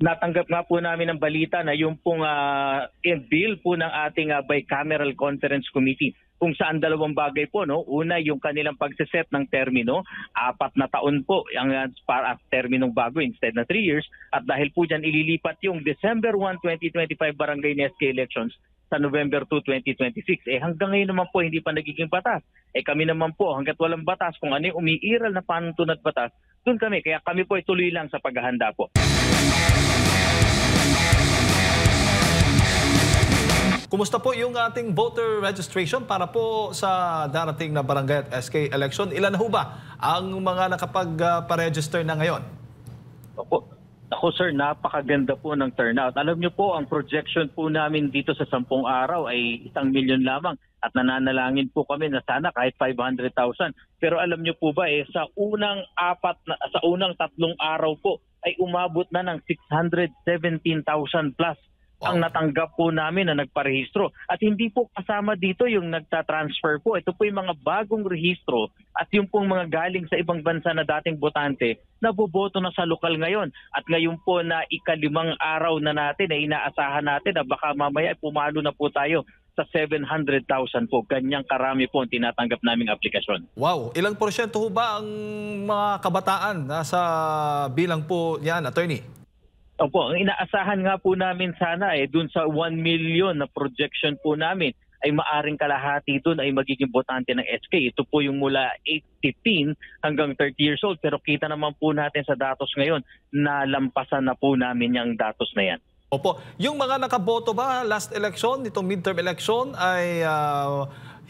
Natanggap nga po namin ang balita na yung pong bill po ng ating bicameral conference committee kung saan dalawang bagay po, no? Una, yung kanilang pagseset ng termino, 4 na taon po ang para terminong bago instead na 3 years, at dahil po dyan ililipat yung December 1, 2025 barangay NESC elections sa November 2, 2026. Hanggang ngayon naman po hindi pa nagiging batas. Kami naman po, hanggat walang batas, kung ano yung umiiral na panuntunan at batas, doon kami. Kaya kami po ay tuloy lang sa paghahanda po. Kumusta po yung ating voter registration para po sa darating na barangay at SK election? Ilan ho ba ang mga nakapag-register na ngayon? Ako sir, napakaganda po ng turnout. Alam niyo po, ang projection po namin dito sa 10 araw ay 1 milyon lamang at nananalangin po kami na sana kahit 500,000. Pero alam niyo po ba, sa unang 3 araw po ay umabot na ng 617,000 plus ang natanggap po namin na nagparehistro. At hindi po kasama dito yung nagtatransfer po. Ito po yung mga bagong rehistro at yung pong mga galing sa ibang bansa na dating botante na boboto na sa lokal ngayon. At ngayon po na ika-5 araw na natin na inaasahan natin na baka mamaya pumalo na po tayo sa 700,000 po. Ganyang karami po ang tinatanggap naming aplikasyon. Wow! Ilang porsyento ho ba ang mga kabataan nasa bilang po yan, attorney? Opo, ang inaasahan nga po namin sana dun sa 1 million na projection po namin ay maaring kalahati dun ay magiging botante ng SK. Ito po yung mula 15 hanggang 30 years old. Pero kita naman po natin sa datos ngayon na lampasan na po namin yung datos na yan. Opo. Yung mga nakaboto ba last election, itong midterm election, ay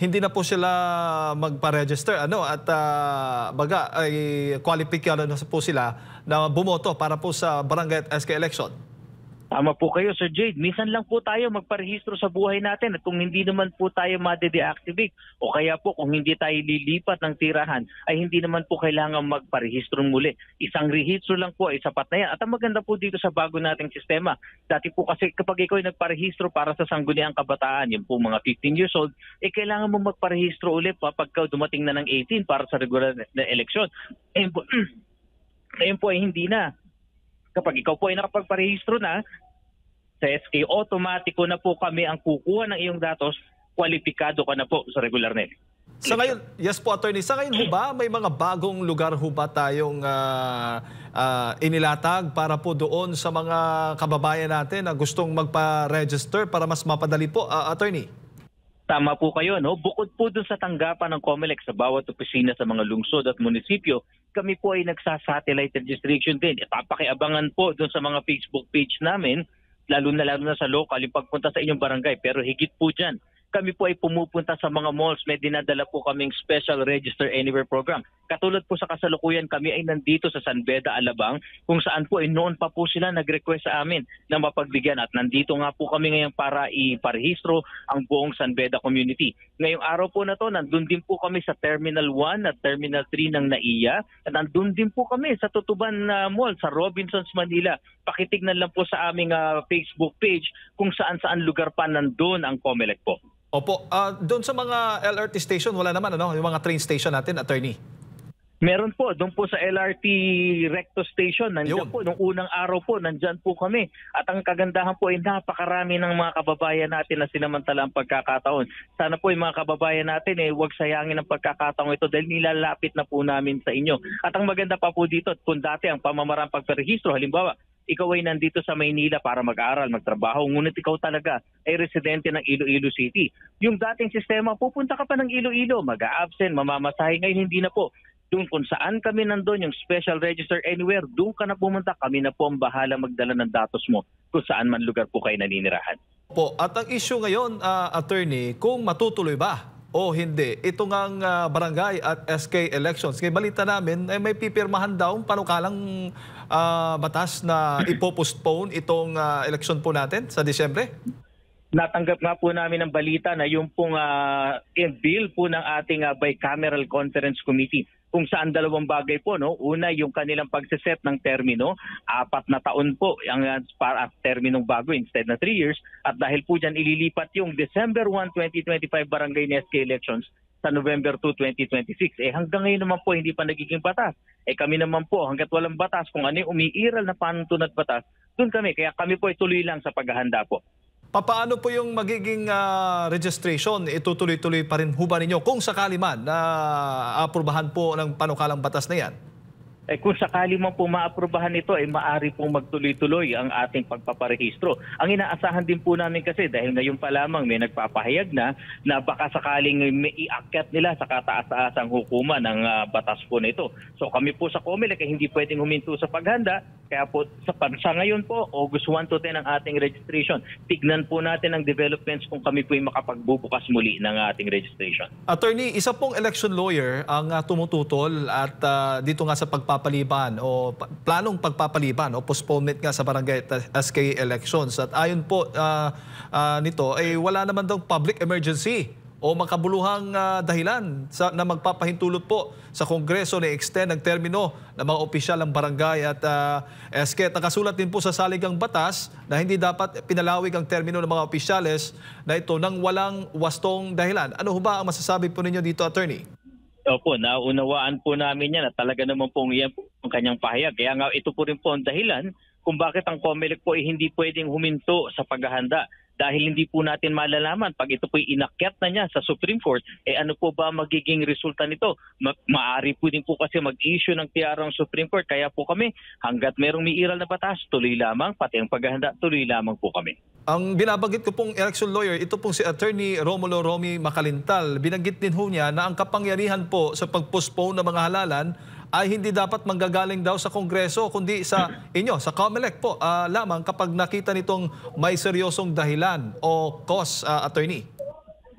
hindi na po sila magpa-register at baga ay qualified na po sila na bumoto para po sa barangay at SK election? Tama po kayo, Sir Jade. Minsan lang po tayo magparehistro sa buhay natin at kung hindi naman po tayo ma-deactivate o kaya po kung hindi tayo lilipat ng tirahan ay hindi naman po kailangan magparehistro muli. Isang rehistro lang po ay sapat na yan. At ang maganda po dito sa bago nating sistema, dati po kasi kapag ikaw ay nagparehistro para sa sangguniang kabataan, yung po mga 15 years old, kailangan mo magparehistro ulit pagka dumating na ng 18 para sa regular na eleksyon. Ngayon po ay hindi na. Kapag ikaw po ay nakapagparehistro na sa SK, automatiko na po kami ang kukuha ng iyong datos, kwalipikado ka na po sa regular na election. Sa ngayon, yes po attorney, sa ngayon ho ba may mga bagong lugar ho ba tayong inilatag para po doon sa mga kababayan natin na gustong magpa-register para mas mapadali po, attorney? Tama po kayo, no? Bukod po dun sa tanggapan ng COMELEC sa bawat opisina sa mga lungsod at munisipyo, kami po ay nagsa-satellite registration din. Papakiabangan po dun sa mga Facebook page namin, lalo na sa local, yung pagpunta sa inyong barangay. Pero higit po dyan, kami po ay pumupunta sa mga malls. May dinadala po kaming Special Register Anywhere program. Katulad po sa kasalukuyan, kami ay nandito sa San Beda, Alabang, kung saan po noon pa po sila nag-request sa amin na mapagbigyan. At nandito nga po kami ngayon para iparehistro ang buong San Beda community. Ngayong araw po na to, nandun din po kami sa Terminal 1 at Terminal 3 ng NAIA. At nandun din po kami sa Tutuban Mall, sa Robinsons, Manila. Pakitignan lang po sa aming Facebook page kung saan-saan lugar pa nandun ang COMELEC po. Opo, doon sa mga LRT station, wala naman yung mga train station natin, attorney? Meron po, doon po sa LRT Recto Station, nandiyan po, nung unang araw po, nandyan po kami. At ang kagandahan po ay napakarami ng mga kababayan natin na sinamantala ang pagkakataon. Sana po yung mga kababayan natin huwag sayangin ang pagkakataon ito dahil nilalapit na po namin sa inyo. At ang maganda pa po dito, kung dati ang pamamaraan pagparehistro, halimbawa, ikaw ay nandito sa Maynila para mag-aral, magtrabaho, ngunit ikaw talaga ay residente ng Iloilo City. Yung dating sistema, pupunta ka pa ng Iloilo, mag-a-absent, mamamasahe. Ngayon hindi na po. Doon kung saan kami nandun, yung Special Register Anywhere, doon ka na pumunta, kami na po ang bahala magdala ng datos mo kung saan man lugar po kayo naninirahan. Po, at ang issue ngayon, attorney, kung matutuloy ba o hindi, ito ngang barangay at SK elections. Kaya balita namin, may pipirmahan daw panukalang batas na ipopostpone itong election po natin sa Disyembre? Natanggap nga po namin ang balita na yung pong bill po ng ating bicameral conference committee kung saan dalawang bagay po, no? Una, yung kanilang pagseset ng termino, 4 na taon po ang para terminong bago instead na 3 years. At dahil po dyan ililipat yung December 1, 2025 barangay NESC elections sa November 2, 2026. Hanggang ngayon naman po hindi pa nagiging batas. Kami naman po hangga't walang batas, kung ano yung umiiral na panuntunat batas, doon kami. Kaya kami po ay tuloy lang sa paghahanda po. Paano po yung magiging registration? Itutuloy-tuloy pa rin ho ba ninyo kung sakali man na aprubahan po ng panukalang batas na yan? Kung sakali man po maaprubahan ito, maari pong magtuloy-tuloy ang ating pagpaparehistro. Ang inaasahan din po namin kasi dahil ngayon pa lamang may nagpapahayag na baka sakaling may iakyat nila sa kataas-taasang hukuman ng batas po na ito. So kami po sa COMELEC ay hindi pwedeng huminto sa paghanda. Kaya po sa ngayon po, August 1 to 10 ang ating registration. Tignan po natin ang developments kung kami po ay makapagbubukas muli ng ating registration. Attorney, isa pong election lawyer ang tumututol at dito nga sa pagpapaliban o planong pagpapaliban o postponement nga sa barangay SK elections. At ayon po nito ay wala naman daw public emergency o makabuluhang dahilan na magpapahintulot po sa Kongreso na extend ang termino ng mga opisyal ng barangay at SK. Nakasulat din po sa saligang batas na hindi dapat pinalawig ang termino ng mga opisyales na ito nang walang wastong dahilan. Ano ho ba ang masasabi po ninyo dito, Attorney? Opo, naunawaan po namin yan at talaga naman pong iyan po ang kanyang pahayag. Kaya nga ito po rin po ang dahilan kung bakit ang COMELEC po ay hindi pwedeng huminto sa paghahanda. Dahil hindi po natin malalaman pag ito po inakyat na niya sa Supreme Court, ano po ba magiging resulta nito? Maari po din po kasi mag-issue ng tiara ng Supreme Court. Kaya po kami, hanggat merong may iral na batas, tuloy lamang, pati ang paghahanda, tuloy lamang po kami. Ang binabanggit ko pong election lawyer, ito pong si Attorney Romulo Romy Macalintal. Binanggit din ho niya na ang kapangyarihan po sa pag-postpone ng mga halalan ay hindi dapat manggagaling daw sa Kongreso kundi sa inyo, sa COMELEC po lamang kapag nakita nitong may seryosong dahilan o cause, Attorney.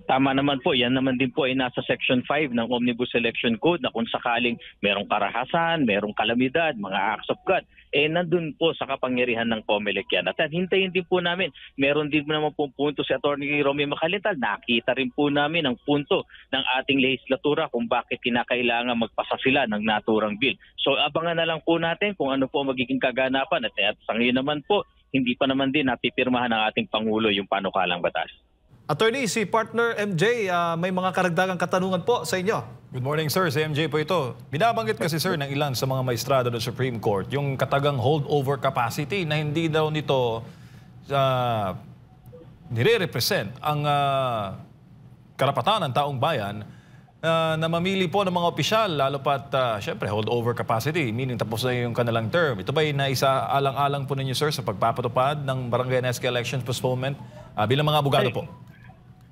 Tama naman po, yan naman din po ay nasa Section 5 ng Omnibus Election Code na kung sakaling merong karahasan, merong kalamidad, mga acts of God, nandun po sa kapangyarihan ng COMELEC yan. At hintayin din po namin, meron din naman po punto si Atty. Romy Macalintal, nakita rin po namin ang punto ng ating legislatura kung bakit kinakailangan magpasa sila ng naturang bill. So abangan na lang po natin kung ano po magiging kaganapan at sa ngayon naman po, hindi pa naman din napipirmahan ng ating Pangulo yung panukalang batas. Attorney, si partner MJ, may mga karagdagang katanungan po sa inyo. Good morning, sir. Si MJ po ito. Binabanggit kasi, sir, ng ilan sa mga maestrado ng Supreme Court yung katagang holdover capacity na hindi daw nito nire-represent ang karapatan ng taong bayan na mamili po ng mga opisyal, lalo pat, syempre, holdover capacity, meaning tapos na yung kanilang term. Ito ba na isa-alang-alang po ninyo, sir, sa pagpapatupad ng barangay and SK elections postponement bilang mga abogado po?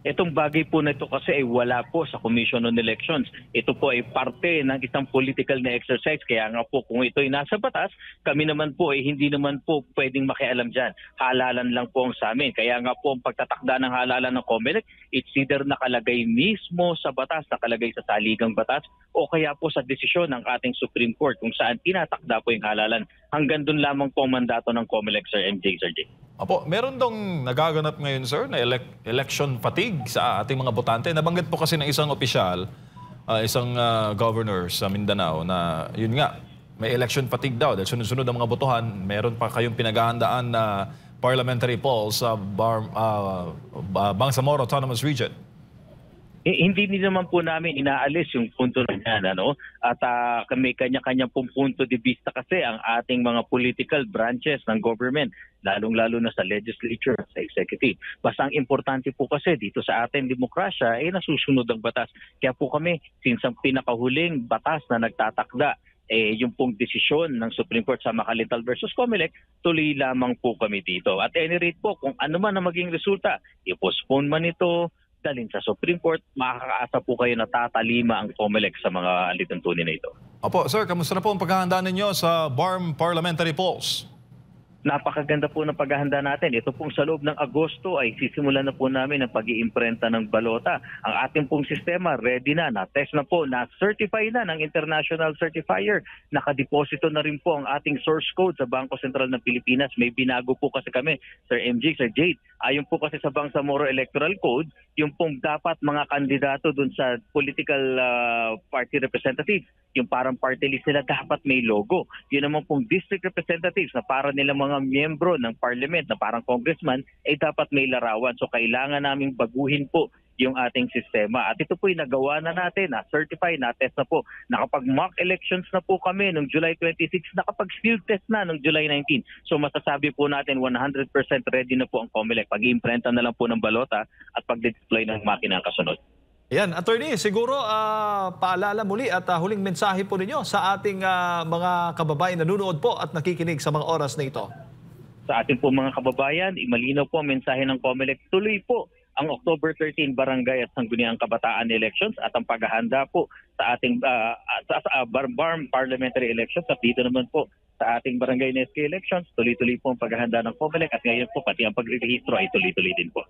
Itong bagay po na ito kasi ay wala po sa Commission on Elections. Ito po ay parte ng isang political na exercise. Kaya nga po kung ito ay nasa batas, kami naman po ay hindi naman po pwedeng makialam dyan. Halalan lang po ang sa amin. Kaya nga po ang pagtatakda ng halalan ng COMELEC, it's either nakalagay mismo sa batas, nakalagay sa saligang batas, o kaya po sa desisyon ng ating Supreme Court kung saan tinatakda po yung halalan. Hanggang doon lamang po ang mandato ng COMELEC, Sir MJ, Sir J. Opo, meron dong nagaganap ngayon, sir, na election fatigue sa ating mga botante. Nabanggit po kasi ng isang opisyal, isang governor sa Mindanao na yun nga, may election fatigue daw dahil sunod-sunod ang mga botohan. Meron pa kayong pinaghahandaan na parliamentary polls sa Bangsamoro Autonomous Region. Hindi naman po namin inaalis yung punto na yan, At may kanya-kanya pong punto de vista kasi ang ating mga political branches ng government, lalong-lalo na sa legislature, sa executive. Basta ang importante po kasi dito sa ating demokrasya ay nasusunod ang batas. Kaya po kami, since ang pinakahuling batas na nagtatakda, yung pong desisyon ng Supreme Court sa Macalintal versus COMELEC, tuloy lamang po kami dito. At any rate po, kung ano man ang maging resulta, i-postpone man ito, dalhin sa Supreme Court, makakaasa po kayo na tatalima ang COMELEC sa mga alituntunin na ito. Opo, sir, kamusta na po ang paghahanda ninyo sa BARM parliamentary polls? Napakaganda po ng paghahanda natin. Ito pong sa loob ng Agosto ay sisimulan na po namin ang pag-iimprenta ng balota. Ang ating pong sistema ready na, na-test na po, na-certify na ng international certifier. Nakadeposito na rin po ang ating source code sa Bangko Sentral ng Pilipinas. May binago po kasi kami, Sir MJ, Sir Jade. Ayon po kasi sa Bangsamoro Electoral Code, yung pong dapat mga kandidato dun sa political party representatives, yung parang party list nila dapat may logo. Yun naman pong district representatives na para nilang mga miyembro ng parliament na parang congressman ay dapat may larawan. So kailangan naming baguhin po yung ating sistema. At ito po yung nagawa na natin, certify, na-test na po. Nakapag mock elections na po kami noong July 26, nakapag field test na noong July 19. So masasabi po natin 100% ready na po ang COMELEC. Pag-imprenta na lang po ng balota at pag-deploy ng makina kasunod. Yan, Attorney, siguro paalala muli at huling mensahe po ninyo sa ating mga kababayan na nanonood po at nakikinig sa mga oras na ito. Sa ating po mga kababayan, imalinaw po ang mensahe ng COMELEC. Tuloy po ang October 13 Barangay at Sangguniang Kabataan Elections at ang paghahanda po sa ating BARMBARM Parliamentary Elections. At dito naman po sa ating Barangay NSK Elections, tuloy-tuloy po ang paghahanda ng COMELEC at ngayon po pati ang pagrerehistro ay tuloy-tuloy din po.